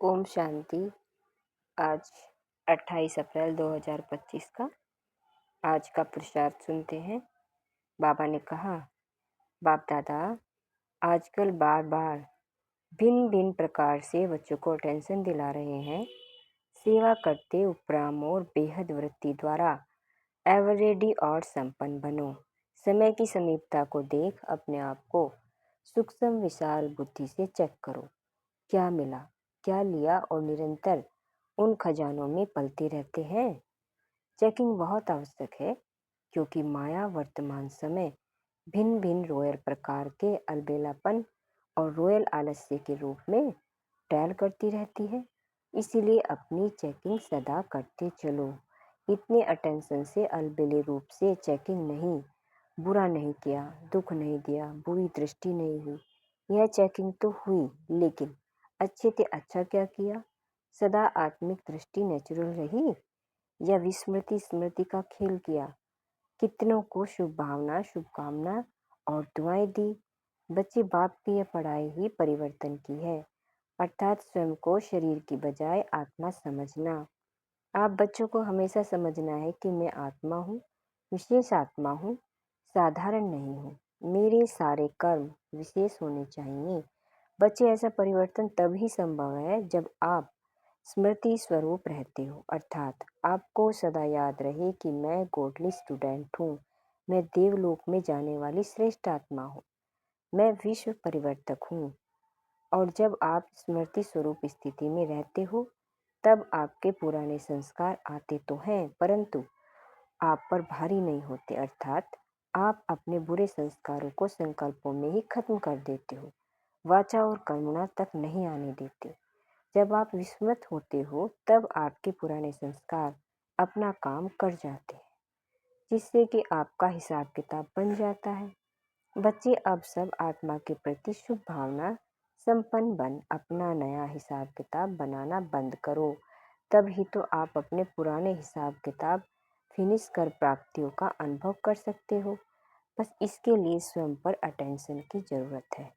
ओम शांति। आज 28 अप्रैल 2025 का आज का पुरुषार्थ सुनते हैं। बाबा ने कहा, बाप दादा आजकल बार बार भिन्न भिन्न प्रकार से बच्चों को टेंशन दिला रहे हैं। सेवा करते उपराम और बेहद वृत्ति द्वारा एवरेडी और संपन्न बनो। समय की समीपता को देख अपने आप को सूक्ष्म विशाल बुद्धि से चेक करो, क्या मिला, क्या लिया, और निरंतर उन खजानों में पलते रहते हैं। चेकिंग बहुत आवश्यक है, क्योंकि माया वर्तमान समय भिन्न भिन्न रॉयल प्रकार के अलबेलापन और रॉयल आलस्य के रूप में टैल करती रहती है। इसीलिए अपनी चेकिंग सदा करते चलो। इतने अटेंशन से अलबेले रूप से चेकिंग नहीं, बुरा नहीं किया, दुख नहीं दिया, बुरी दृष्टि नहीं हुई। यह चेकिंग तो हुई, लेकिन अच्छे से अच्छा क्या किया? सदा आत्मिक दृष्टि नेचुरल रही या विस्मृति स्मृति का खेल किया? कितनों को शुभ भावना, शुभकामना और दुआएं दी। बच्चे बाप की यह पढ़ाई ही परिवर्तन की है, अर्थात स्वयं को शरीर की बजाय आत्मा समझना। आप बच्चों को हमेशा समझना है कि मैं आत्मा हूँ, विशेष आत्मा हूँ, साधारण नहीं हूँ। मेरे सारे कर्म विशेष होने चाहिए। बच्चे, ऐसा परिवर्तन तभी संभव है जब आप स्मृति स्वरूप रहते हो, अर्थात आपको सदा याद रहे कि मैं गॉडली स्टूडेंट हूँ, मैं देवलोक में जाने वाली श्रेष्ठ आत्मा हूँ, मैं विश्व परिवर्तक हूँ। और जब आप स्मृति स्वरूप स्थिति में रहते हो, तब आपके पुराने संस्कार आते तो हैं, परंतु आप पर भारी नहीं होते, अर्थात आप अपने बुरे संस्कारों को संकल्पों में ही खत्म कर देते हो, वाचा और कर्मणा तक नहीं आने देते। जब आप विस्मृत होते हो, तब आपके पुराने संस्कार अपना काम कर जाते हैं, जिससे कि आपका हिसाब किताब बन जाता है। बच्चे, अब सब आत्मा के प्रति शुभ भावना संपन्न बन अपना नया हिसाब किताब बनाना बंद करो। तब ही तो आप अपने पुराने हिसाब किताब फिनिश कर प्राप्तियों का अनुभव कर सकते हो। बस इसके लिए स्वयं पर अटेंशन की जरूरत है।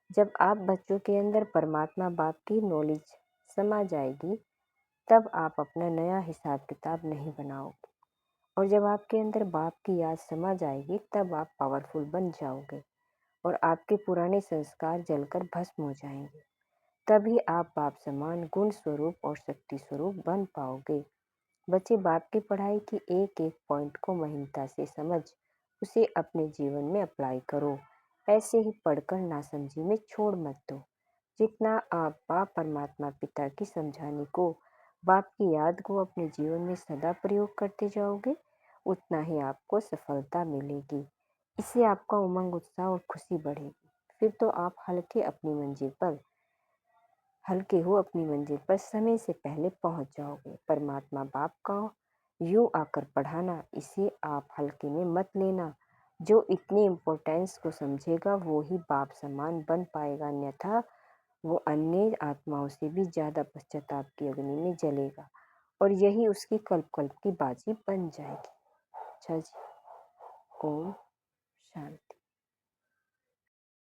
जब आप बच्चों के अंदर परमात्मा बाप की नॉलेज समा जाएगी, तब आप अपना नया हिसाब किताब नहीं बनाओगे। और जब आपके अंदर बाप की याद समा जाएगी, तब आप पावरफुल बन जाओगे और आपके पुराने संस्कार जलकर भस्म हो जाएंगे। तभी आप बाप समान गुण स्वरूप और शक्ति स्वरूप बन पाओगे। बच्चे, बाप की पढ़ाई की एक एक पॉइंट को महीनता से समझ उसे अपने जीवन में अप्लाई करो। ऐसे ही पढ़कर नासमझी में छोड़ मत दो। जितना आप बाप परमात्मा पिता की समझाने को, बाप की याद को अपने जीवन में सदा प्रयोग करते जाओगे, उतना ही आपको सफलता मिलेगी। इससे आपका उमंग, उत्साह और खुशी बढ़ेगी। फिर तो आप हल्के हो अपनी मंजिल पर समय से पहले पहुंच जाओगे। परमात्मा बाप का यूं आकर पढ़ाना, इसे आप हल्के में मत लेना। जो इतनी इम्पोर्टेंस को समझेगा वो ही बाप समान बन पाएगा, अन्यथा वो अन्य आत्माओं से भी ज्यादा पश्चाताप की अग्नि में जलेगा और यही उसकी कल्प कल्प की बाजी बन जाएगी। अच्छा जी, ओम शांति।